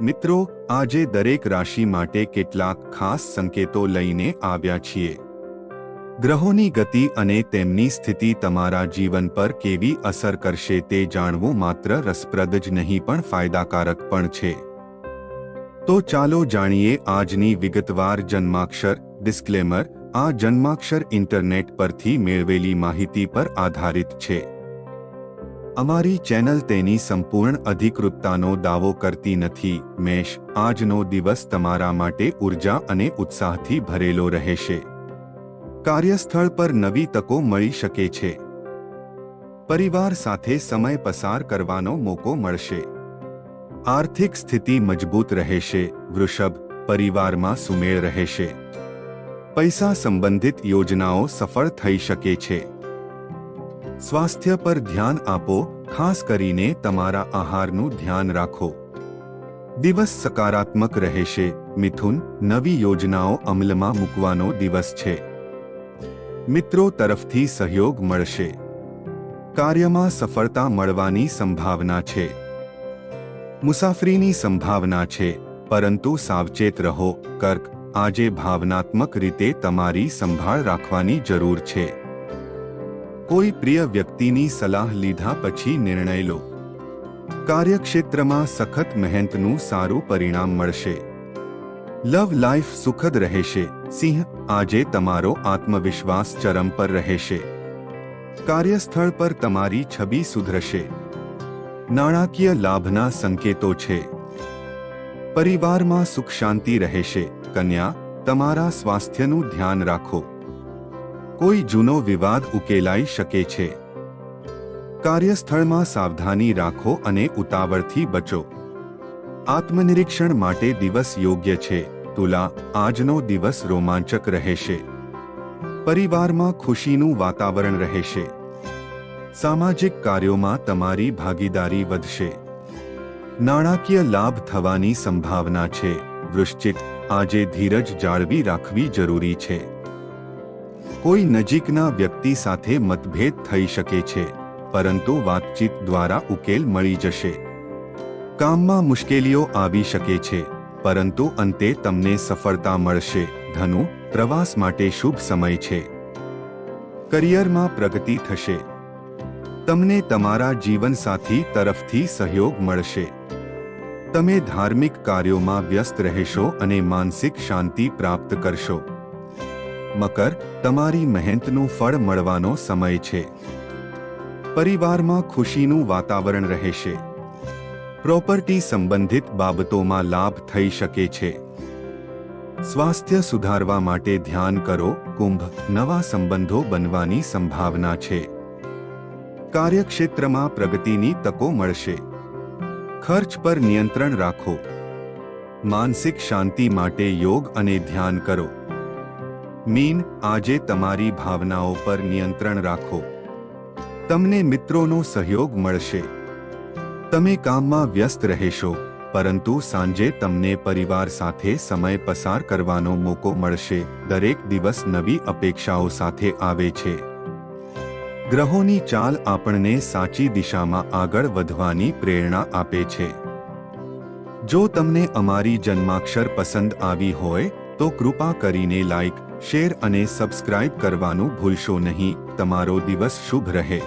મિત્રો, આજે દરેક રાશિ માટે કેટલાક ખાસ સંકેતો લઈને આવ્યા છીએ. ગ્રહોની ગતિ અને તેમની સ્થિતિ તમારા જીવન પર કેવી અસર કરશે તે જાણવું માત્ર રસપ્રદ જ નહીં પણ ફાયદાકારક પણ છે. તો ચાલો જાણીએ આજની વિગતવાર જન્માક્ષર. ડિસ્ક્લેમર: આ જન્માક્ષર ઇન્ટરનેટ પરથી મેળવેલી માહિતી પર આધારિત છે. અમારી ચેનલ તેની સંપૂર્ણ અધિકૃતતાનો દાવો કરતી નથી. મેષ: આજનો દિવસ તમારા માટે ઉર્જા અને ઉત્સાહથી ભરેલો રહેશે. કાર્યસ્થળ પર નવી તકો મળી શકે છે. પરિવાર સાથે સમય પસાર કરવાનો મોકો મળશે. આર્થિક સ્થિતિ મજબૂત રહેશે. વૃષભ: પરિવારમાં સુમેળ રહેશે. પૈસા સંબંધિત યોજનાઓ સફળ થઈ શકે છે. સ્વાસ્થ્ય પર ધ્યાન આપો, ખાસ કરીને તમારા આહારનું ધ્યાન રાખો. દિવસ સકારાત્મક રહેશે. મિથુન: નવી યોજનાઓ અમલમાં મૂકવાનો દિવસ છે. મિત્રો તરફથી સહયોગ મળશે. કાર્યમાં સફળતા મળવાની સંભાવના છે. મુસાફરીની સંભાવના છે, પરંતુ સાવચેત રહો. કર્ક: આજે ભાવનાત્મક રીતે તમારી સંભાળ રાખવાની જરૂર છે. કોઈ પ્રિય વ્યક્તિની સલાહ લીધા પછી નિર્ણય લો. કાર્યક્ષેત્રમાં સખત મહેનતનું સારું પરિણામ મળશે. લવ લાઈફ સુખદ રહેશે. સિંહ: આજે તમારો આત્મવિશ્વાસ ચરમ પર રહેશે. કાર્યસ્થળ પર તમારી છબી સુધરશે. નાણાકીય લાભના સંકેતો છે. પરિવારમાં સુખ શાંતિ રહેશે. કન્યા: તમારા સ્વાસ્થ્યનું ધ્યાન રાખો. કોઈ જૂનો વિવાદ ઉકેલાઈ શકે છે. કાર્યસ્થળમાં સાવધાની રાખો અને ઉતાવળથી બચો. આત્મનિરીક્ષણ માટે દિવસ યોગ્ય છે. તુલા: આજનો દિવસ રોમાંચક રહેશે. પરિવારમાં ખુશીનું વાતાવરણ રહેશે. સામાજિક કાર્યોમાં તમારી ભાગીદારી વધશે. નાણાકીય લાભ થવાની સંભાવના છે. વૃશ્ચિક: આજે ધીરજ જાળવી રાખવી જરૂરી છે. કોઈ નજીકના વ્યક્તિ સાથે મતભેદ થઈ શકે છે, પરંતુ વાતચીત દ્વારા ઉકેલ મળી જશે. કામમાં મુશ્કેલીઓ આવી શકે છે, પરંતુ અંતે તમને સફળતા મળશે. ધનુ: પ્રવાસ માટે શુભ સમય છે. કરિયરમાં પ્રગતિ થશે. તમને તમારા જીવનસાથી તરફથી સહયોગ મળશે. તમે ધાર્મિક કાર્યોમાં વ્યસ્ત રહેશો અને માનસિક શાંતિ પ્રાપ્ત કરશો. મકર: તમારી મહેનતનું ફળ મળવાનો સમય છે. પરિવારમાં ખુશીનું વાતાવરણ રહેશે. પ્રોપર્ટી સંબંધિત બાબતોમાં લાભ થઈ શકે છે. સ્વાસ્થ્ય સુધારવા માટે ધ્યાન કરો. કુંભ: નવા સંબંધો બનવાની સંભાવના છે. કાર્યક્ષેત્રમાં પ્રગતિની તકો મળશે. ખર્ચ પર નિયંત્રણ રાખો. માનસિક શાંતિ માટે યોગ અને ધ્યાન કરો. મીન: આજે તમારી ભાવનાઓ પર નિયંત્રણ રાખો. તમને મિત્રોનો સહયોગ મળશે. તમે કામમાં વ્યસ્ત રહેશો, પરંતુ સાંજે તમને પરિવાર સાથે સમય પસાર કરવાનો મોકો મળશે. દરેક દિવસ નવી અપેક્ષાઓ સાથે આવે છે. ગ્રહોની ચાલ આપણને સાચી દિશામાં આગળ વધવાની પ્રેરણા આપે છે. જો તમને અમારી જન્માક્ષર પસંદ આવી હોય તો કૃપા કરીને લાઈક, શેર અને સબસ્ક્રાઇબ કરવાનું ભૂલશો નહીં. તમારો દિવસ શુભ રહે.